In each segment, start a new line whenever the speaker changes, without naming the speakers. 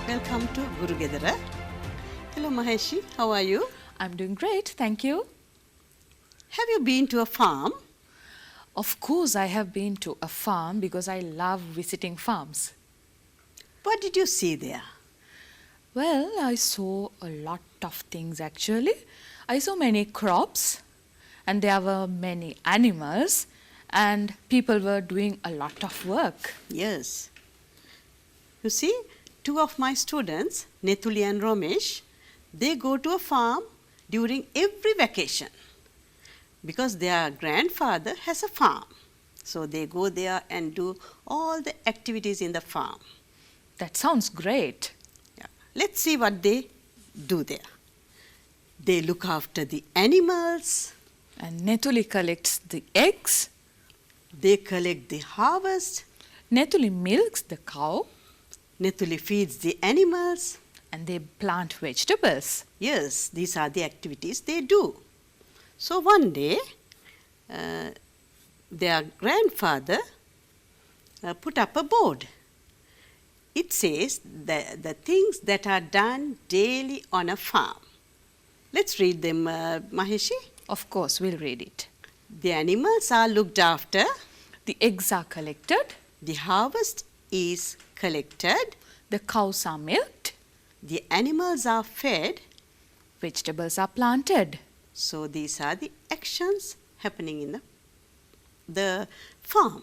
Welcome to Guru Gedara. Hello Maheshi, how are you?
I'm doing great, thank you.
Have you been to a farm?
Of course, I have been to a farm because I love visiting farms.
What did you see there?
Well, I saw a lot of things actually. I saw many crops and there were many animals and people were doing a lot of work.
Yes. You see, two of my students, Netuli and Romesh, they go to a farm during every vacation because their grandfather has a farm. So they go there and do all the activities in the farm.
That sounds great.
Yeah. Let's see what they do there. They look after the animals.
And Netuli collects the eggs.
They collect the harvest.
Netuli milks the cow.
Netuli feeds the animals.
And they plant vegetables.
Yes, these are the activities they do. So one day, their grandfather put up a board. It says the things that are done daily on a farm. Let's read them, Maheshi.
Of course, we'll read it.
The animals are looked after.
The eggs are collected.
The harvest is collected.
The cows are milked.
The animals are fed.
Vegetables are planted.
So these are the actions happening in the farm.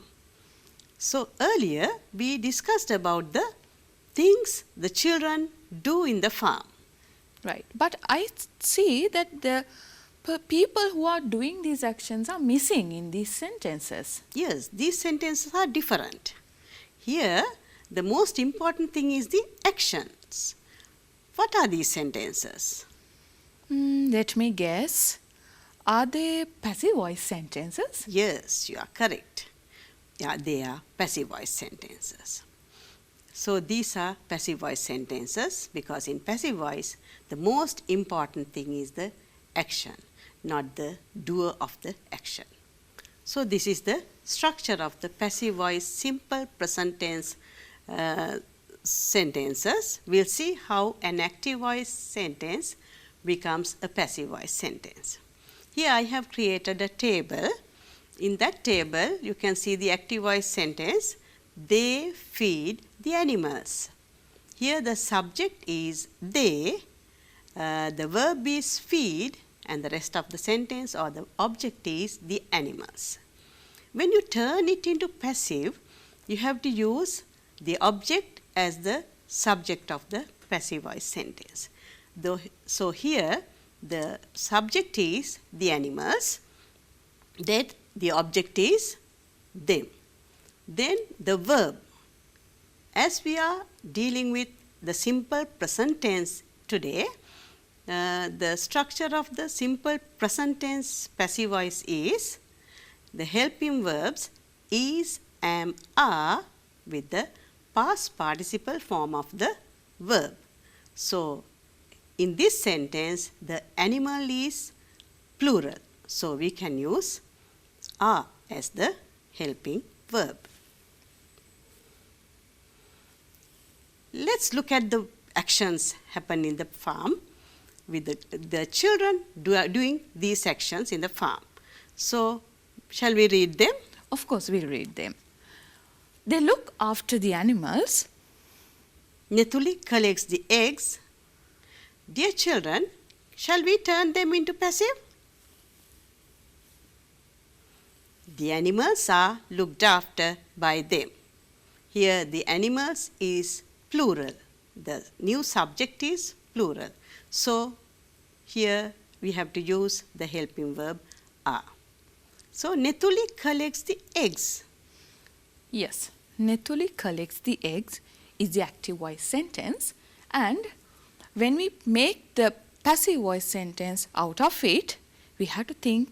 So earlier we discussed about the things the children do in the farm.
Right. But I see that the people who are doing these actions are missing in these sentences.
Yes, these sentences are different. Here, the most important thing is the actions. What are these sentences?
Let me guess. Are they passive voice sentences?
Yes, you are correct. Yeah, they are passive voice sentences. So these are passive voice sentences because in passive voice, the most important thing is the action, not the doer of the action. So this is the structure of the passive voice simple present tense sentences. We'll see how an active voice sentence becomes a passive voice sentence. Here I have created a table. In that table, you can see the active voice sentence. They feed the animals. Here the subject is they, the verb is feed, and the rest of the sentence or the object is the animals. When you turn it into passive, you have to use the object as the subject of the passive voice sentence. So here the subject is the animals, then the object is them. Then the verb. As we are dealing with the simple present tense today, the structure of the simple present tense passive voice is the helping verbs is, am, are with the past participle form of the verb. So in this sentence, the animal is plural. So we can use are as the helping verb. Let's look at the actions happen in the farm with the children doing these actions in the farm. So shall we read them?
Of course, we'll read them. They look after the animals.
Netuli collects the eggs. Dear children, shall we turn them into passive? The animals are looked after by them. Here the animals is plural. The new subject is plural. So here we have to use the helping verb are. So Netuli collects the eggs.
Yes, Netuli collects the eggs is the active voice sentence, and when we make the passive voice sentence out of it, we have to think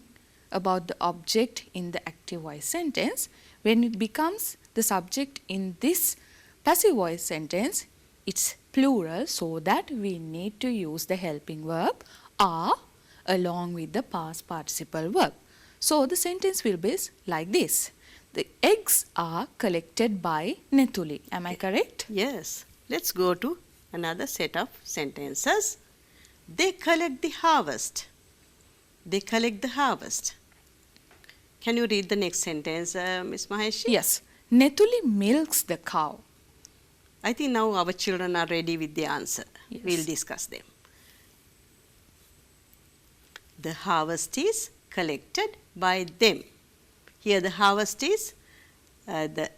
about the object in the active voice sentence. When it becomes the subject in this passive voice sentence, it's plural, so that we need to use the helping verb are along with the past participle verb. So the sentence will be like this. The eggs are collected by Netuli. Am I correct?
Yes. Let's go to another set of sentences. They collect the harvest. They collect the harvest. Can you read the next sentence, Miss Maheshi?
Yes. Netuli milks the cow.
I think now our children are ready with the answer.
Yes.
We'll discuss them. The harvest is collected by them. Here the harvest is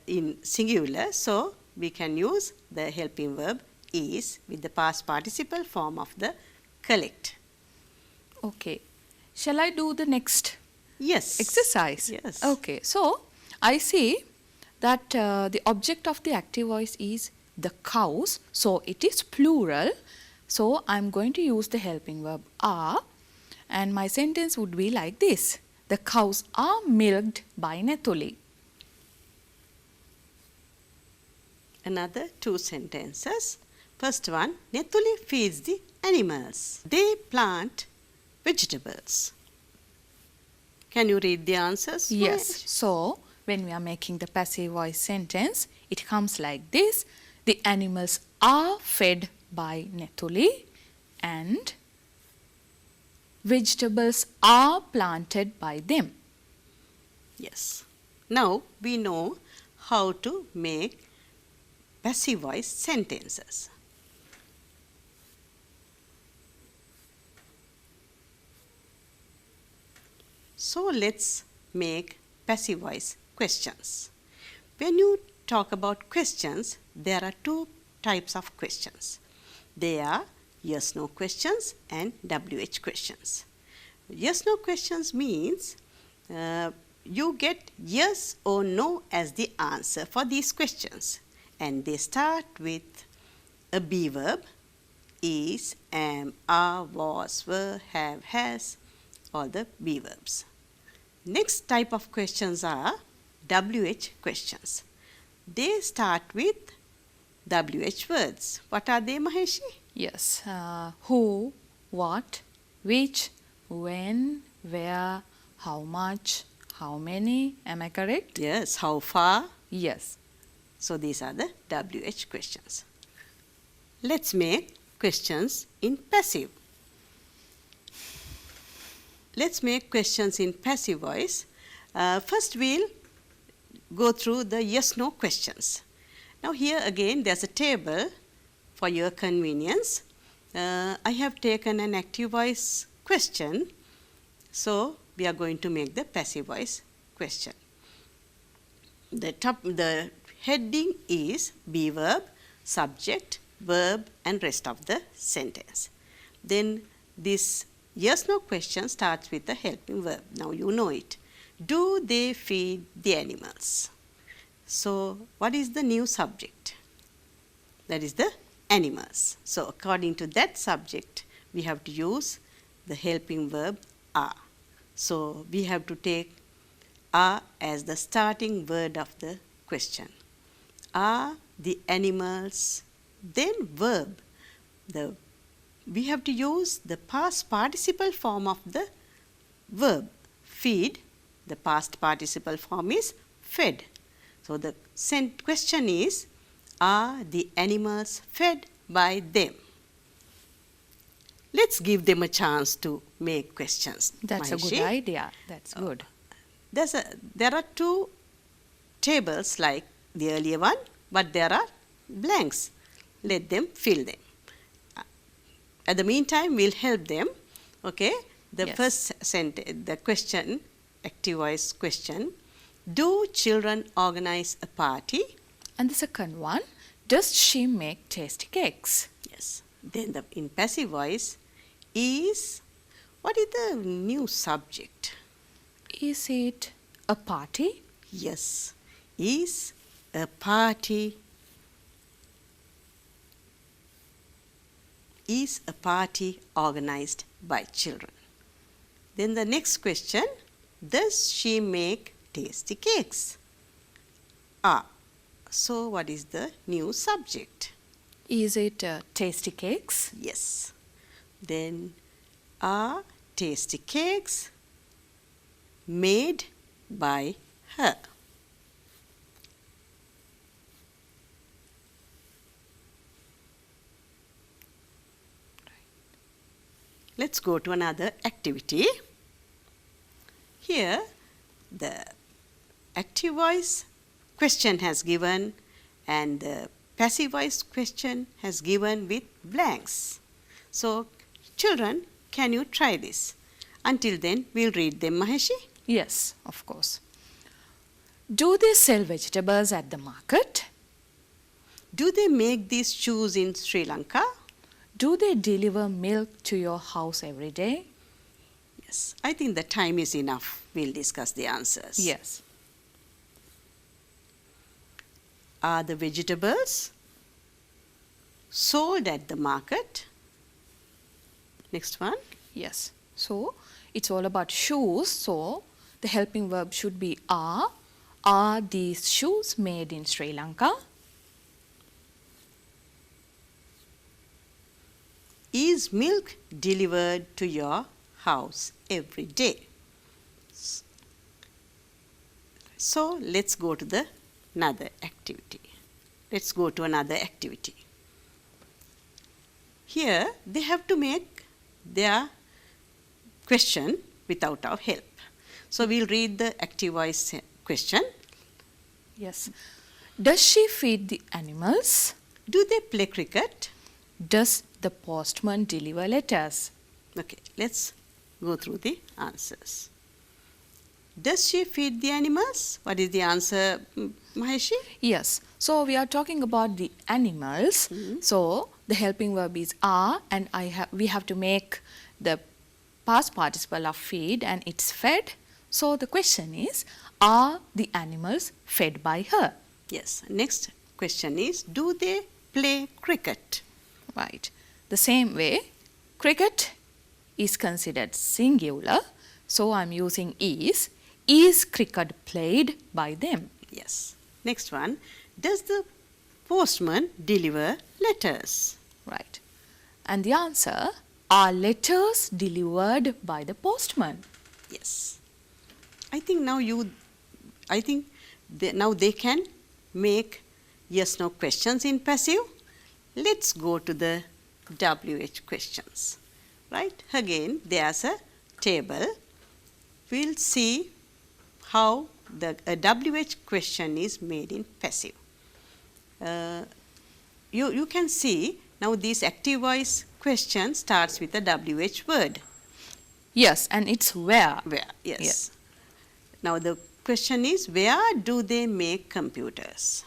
in singular, so we can use the helping verb is with the past participle form of the collect.
Okay. Shall I do the next
Yes.
exercise?
Yes.
Okay. So, I see that the object of the active voice is the cows. So, it is plural. So, I am going to use the helping verb are. And my sentence would be like this. The cows are milked by Netuli.
Another two sentences. First one, Netuli feeds the animals. They plant vegetables. Can you read the answers?
Yes.
Mahesh?
So, when we are making the passive voice sentence, it comes like this. The animals are fed by Netuli and vegetables are planted by them.
Yes. Now we know how to make passive voice sentences. So let's make passive voice questions. When you talk about questions, there are two types of questions. They are yes-no questions and WH questions. Yes-no questions means you get yes or no as the answer for these questions, and they start with a be verb, is, am, are, was, were, have, has, all the be verbs. Next type of questions are WH questions. They start with WH words. What are they, Maheshi?
Yes. Who, what, which, when, where, how much, how many. Am I correct?
Yes, how far?
Yes.
So these are the WH questions. Let's make questions in passive. Let's make questions in passive voice. First we'll go through the yes-no questions. Now here again there's a table for your convenience. I have taken an active voice question, so we are going to make the passive voice question. The heading is be verb, subject, verb and rest of the sentence. Then this yes-no question starts with the helping verb. Now you know it. Do they feed the animals? So what is the new subject? That is the animals. So according to that subject, we have to use the helping verb are. So we have to take are as the starting word of the question. Are the animals, then verb. We have to use the past participle form of the verb. Feed, the past participle form is fed. So the question is, are the animals fed by them? Let's give them a chance to make questions.
That's a good
Maheshi.
idea. That's good.
There are two tables like the earlier one, but there are blanks. Let them fill them. At the meantime, we'll help them. Okay. The
Yes.
first sentence, the question, active voice question. Do children organize a party?
And the second one, does she make tasty cakes?
Yes. Then in passive voice is, what is the new subject?
Is it a party?
Yes. Is a party. Is a party organized by children? Then the next question, does she make tasty cakes? Ah, so what is the new subject?
Is it tasty cakes?
Yes. Then are tasty cakes made by her? Let's go to another activity. Here, the active voice question has given and the passive voice question has given with blanks. So, children, can you try this? Until then, we'll read them, Maheshi.
Yes, of course. Do they sell vegetables at the market?
Do they make these shoes in Sri Lanka?
Do they deliver milk to your house every day?
Yes, I think the time is enough. We'll discuss the answers.
Yes.
Are the vegetables sold at the market? Next one.
Yes. So, it's all about shoes. So, the helping verb should be are. Are these shoes made in Sri Lanka?
Is milk delivered to your house every day? So, let's go to another activity. Let's go to another activity. Here, they have to make their question without our help. So, we'll read the active voice question.
Yes. Does she feed the animals?
Do they play cricket?
Does the postman deliver letters?
Okay, let's go through the answers. Does she feed the animals? What is the answer, Maheshi?
Yes. So, we are talking about the animals. So, the helping verb is are and we have to make the past participle of feed and it's fed. So, the question is, are the animals fed by her?
Yes. Next question is, do they play cricket?
Right. The same way, cricket is considered singular. So, I am using is. Is cricket played by them?
Yes. Next one, does the postman deliver letters?
Right. And the answer, are letters delivered by the postman?
Yes. I think now they can make yes no questions in passive. Let's go to the WH questions. Right? Again, there's a table. We'll see how the WH question is made in passive. You can see now this active voice question starts with a WH word.
Yes, and it's where.
Where, yes.
Yes.
Now the question is, where do they make computers?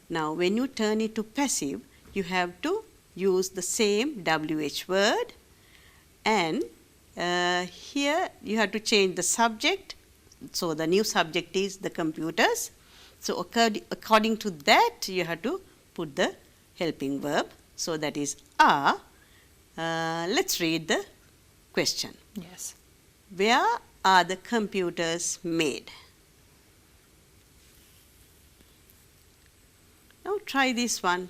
Now when you turn it to passive, you have to use the same WH word and here you have to change the subject. So the new subject is the computers. So according to that you have to put the helping verb. So that is are. Let's read the question.
Yes.
Where are the computers made? Now try this one.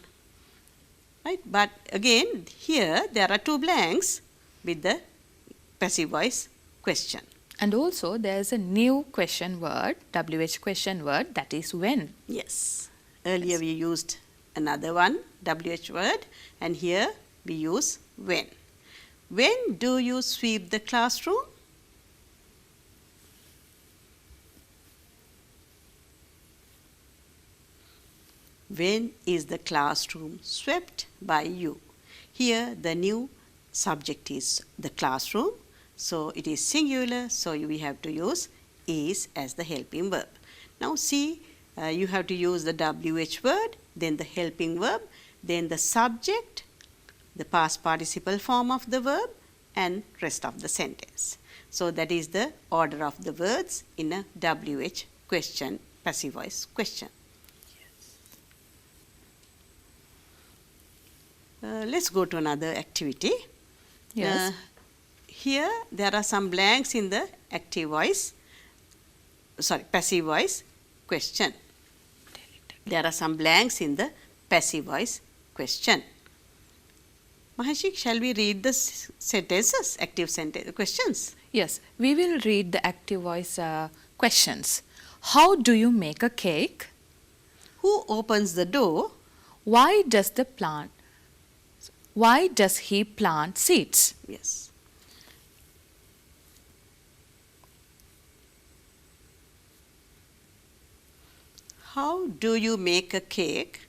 Right? But again here there are two blanks with the passive voice question.
And also there is a new question word, WH question word, that is when.
Yes. Earlier we used another one, WH word, and here we use when. When do you sweep the classroom? When is the classroom swept by you? Here the new subject is the classroom. So it is singular, so we have to use is as the helping verb. Now see, you have to use the WH word, then the helping verb, then the subject, the past participle form of the verb, and rest of the sentence. So that is the order of the words in a WH question, passive voice question. Let's go to another activity.
Yes.
Here there are some blanks in the passive voice question. There are some blanks in the passive voice question. Maheshi, shall we read the sentences, active sentence questions?
Yes, we will read the active voice questions. How do you make a cake?
Who opens the door?
Why does he plant seeds?
Yes. How do you make a cake?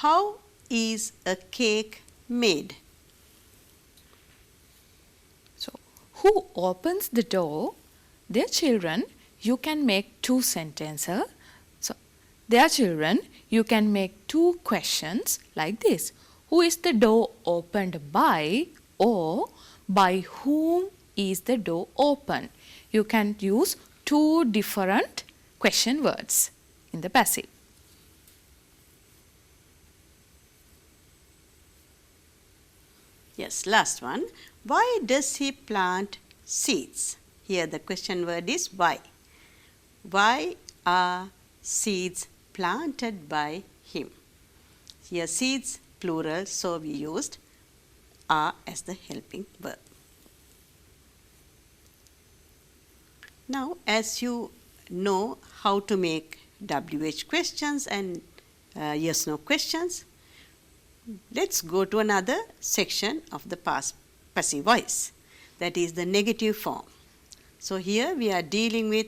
How is a cake made?
So, who opens the door? Dear children, you can make two sentences. So, dear children, you can make two questions like this. Who is the door opened by, or by whom is the door opened? You can use two different question words in the passive.
Yes, last one. Why does he plant seeds? Here the question word is why. Why are seeds planted by him? Here seeds plural, so we used are as the helping verb. Now, as you know how to make WH questions and yes/no questions, let's go to another section of the past passive voice, that is the negative form. So here we are dealing with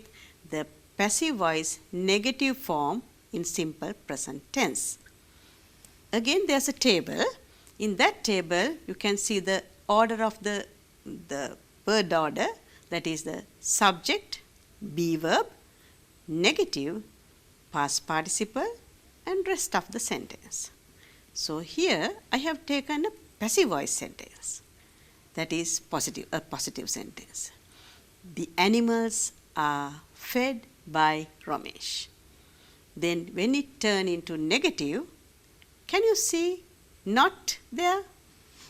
the passive voice negative form in simple present tense. Again, there's a table. In that table, you can see the order of the word order, that is the subject, be verb, negative, past participle, and rest of the sentence. So here I have taken a passive voice sentence, that is a positive sentence. The animals are fed by Ramesh. Then when it turns into negative, can you see not there?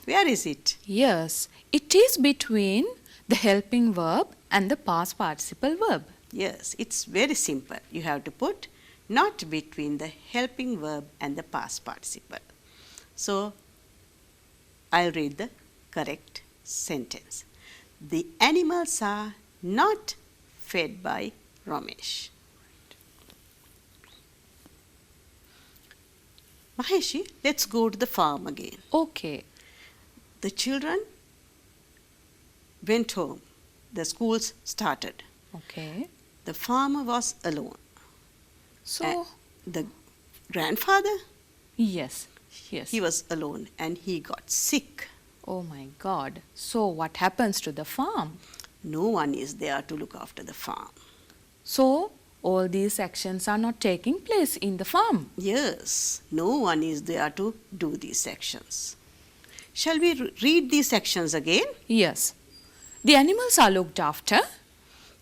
Where is it?
Yes, it is between the helping verb and the past participle verb.
Yes, it's very simple. You have to put not between the helping verb and the past participle. So, I'll read the correct sentence. The animals are not fed by Ramesh. Maheshi, let's go to the farm again.
Okay.
The children went home. The schools started.
Okay.
The farmer was alone.
So,
The grandfather,
yes.
he was alone and he got sick.
Oh my God. So, what happens to the farm?
No one is there to look after the farm.
So, all these actions are not taking place in the farm.
Yes, no one is there to do these actions. Shall we read these actions again?
Yes. The animals are looked after.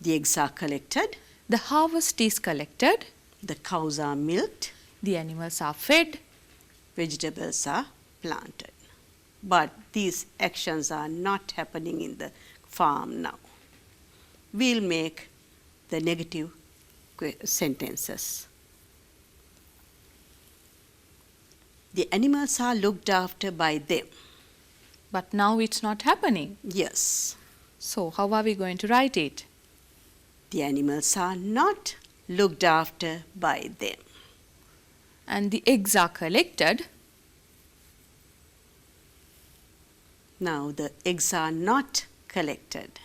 The eggs are collected.
The harvest is collected.
The cows are milked.
The animals are fed.
Vegetables are planted. But these actions are not happening in the farm now. We'll make the negative sentences. The animals are looked after by them.
But now it's not happening.
Yes.
So, how are we going to write it?
The animals are not looked after by them.
And the eggs are collected.
Now the eggs are not collected.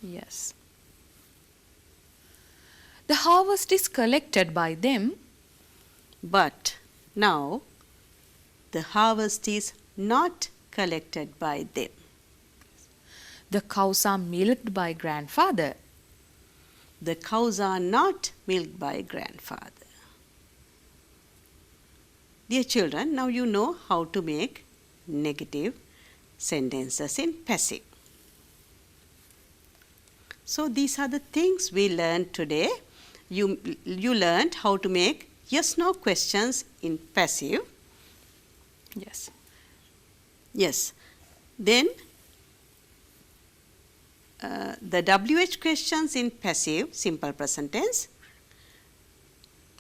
Yes. The harvest is collected by them.
But now the harvest is not collected by them.
The cows are milked by grandfather.
The cows are not milked by grandfather. Dear children, now you know how to make negative sentences in passive. So these are the things we learned today. You learned how to make yes/no questions in passive.
Yes.
Yes. Then the WH questions in passive, simple present tense.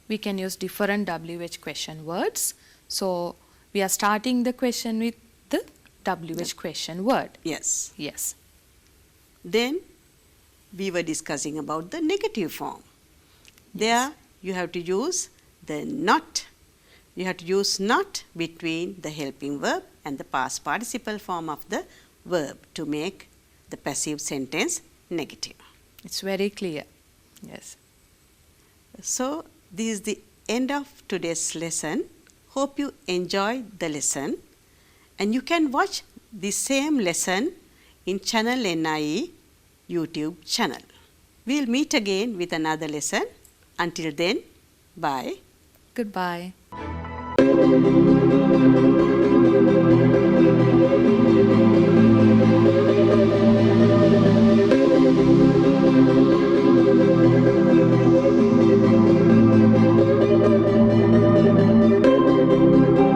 We can use different WH question words. So, we are starting the question with the WH question word.
Yes.
Yes.
Then we were discussing about the negative form. There you have to use the not. You have to use not between the helping verb and the past participle form of the verb to make the passive sentence negative.
It's very clear. Yes.
So, this is the end of today's lesson. Hope you enjoyed the lesson, and you can watch the same lesson in Channel NIE YouTube channel. We'll meet again with another lesson. Until then, bye.
Goodbye.